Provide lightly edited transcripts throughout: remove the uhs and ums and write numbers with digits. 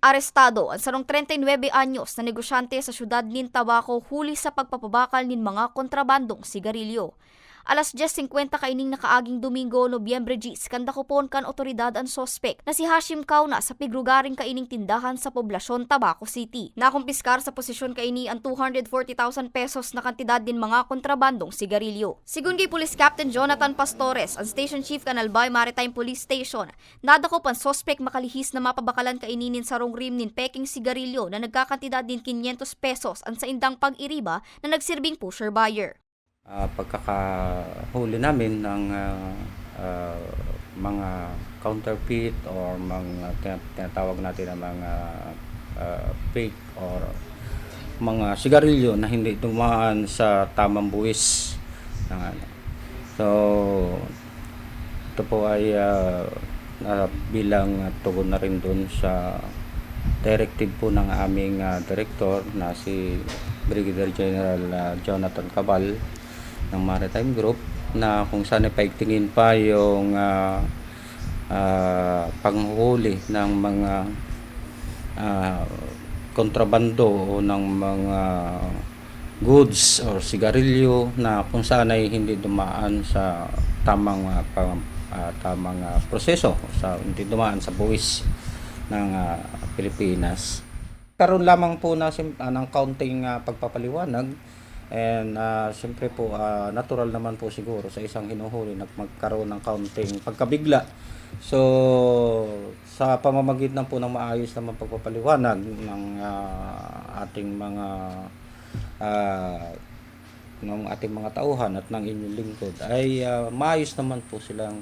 Arestado ang sarong 39 anyos na negosyante sa syudad nin Tabaco huli sa pagpapabakal nin mga kontrabandong sigarilyo. Alas 10:50 kaining nakaaging Domingo, Nobyembre 10, kandakopon kan otoridad ang sospek na si Hashim Kauna sa pigrugaring kaining tindahan sa poblasyon Tabaco City. Nakumpiskar sa posisyon kaini ang 240,000 pesos na kantidad din mga kontrabandong sigarilyo. Sigun kay Police Captain Jonathan Pastores, ang Station Chief kan Albay Maritime Police Station, nadakop ang sospek makalihis na mapabakalan kaininin sarong rim nin peking sigarilyo na nagkakantidad din 500 pesos ang sa indang pag-iriba na nagsirbing pusher buyer. Pagkakahuli namin ng mga counterfeit or mga tinatawag natin na mga fake or mga sigarilyo na hindi dumaan sa tamang buwis. So ito po ay bilang tugon na rin dun sa directive po ng aming director na si Brigadier General Jonathan Cabal ng Maritime Group, na kung saan ipaigtingin pa yung panghuli ng mga kontrabando o ng mga goods or sigarilyo na kung saan ay hindi dumaan sa tamang proseso, hindi dumaan sa buwis ng Pilipinas. Karoon lamang po ng kaunting pagpapaliwanag. And siyempre po natural naman po siguro sa isang hinuhuli na magkaroon ng kaunting pagkabigla. So sa pamamagitan po ng maayos naman pagpapaliwanag ng ating mga tauhan at ng inyong lingkod ay maayos naman po silang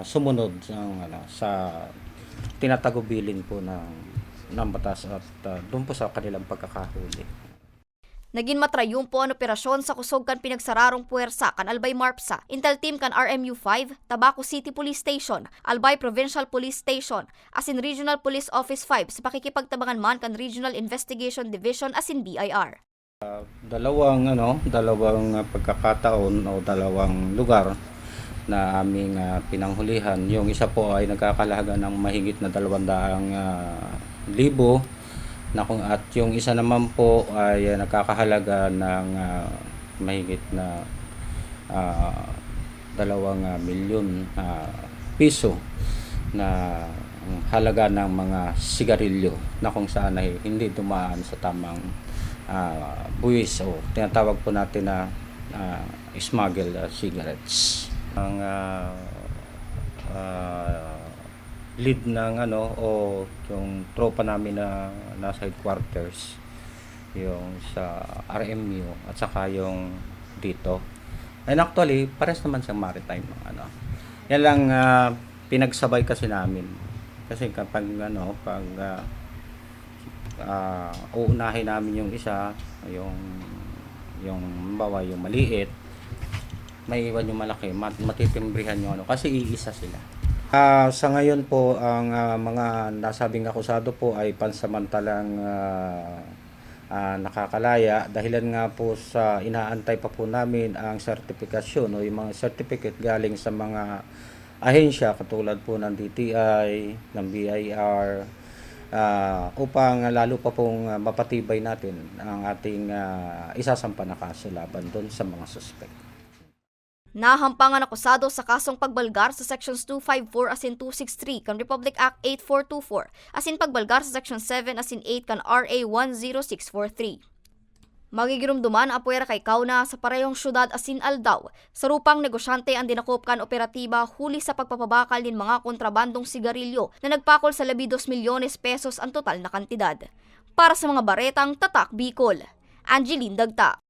sumunod sa tinatagubilin po ng batas at doon po sa kanilang pagkakahuli. Naging matrayumpo ang operasyon sa kusog kan pinagsararong puwersa kan Albay Marpsa, Intel Team kan RMU 5, Tabaco City Police Station, Albay Provincial Police Station, asin Regional Police Office 5 sa pakikipagtabangan man kan Regional Investigation Division asin BIR. Dalawang pagkakataon o dalawang lugar na aming pinanghulihan. Yung isa po ay nagkakalaga ng mahigit na 200,000 at yung isa naman po ay nagkakahalaga ng mahigit na 2 milyon piso na halaga ng mga sigarilyo na kung saan ay hindi dumaan sa tamang buwis o tinatawag po natin na smuggled cigarettes. Ang lead ng o yung tropa namin na nasa headquarters, yung sa RMU at saka yung dito. And actually pares naman siyang maritime yan lang pinagsabay kasi namin kasi kapag uunahin namin yung isa, yung bawa yung maliit, may iwan yung malaki, matitimbrihan yung kasi iisa sila. Sa ngayon po, ang mga nasabing akusado po ay pansamantalang nakakalaya dahilan nga po sa inaantay pa po namin ang sertifikasyon o yung mga certificate galing sa mga ahensya katulad po ng DTI, ng BIR, upang lalo pa pong mapatibay natin ang ating isasampa na kaso laban doon sa mga suspect. Nahampang ang akusado sa kasong pagbalgar sa Sections 254 asin 263 kan Republic Act 8424 asin pagbalgar sa Section 7 asin 8 kan RA 10643. Magigirumduman ang puwera kay Kauna sa parehong syudad asin Aldao. Sa rupang negosyante ang dinakop kan operatiba huli sa pagpapabakal din mga kontrabandong sigarilyo na nagpakol sa 12 milyones pesos ang total na kantidad. Para sa mga baretang Tatak Bicol, Angeline Dagta.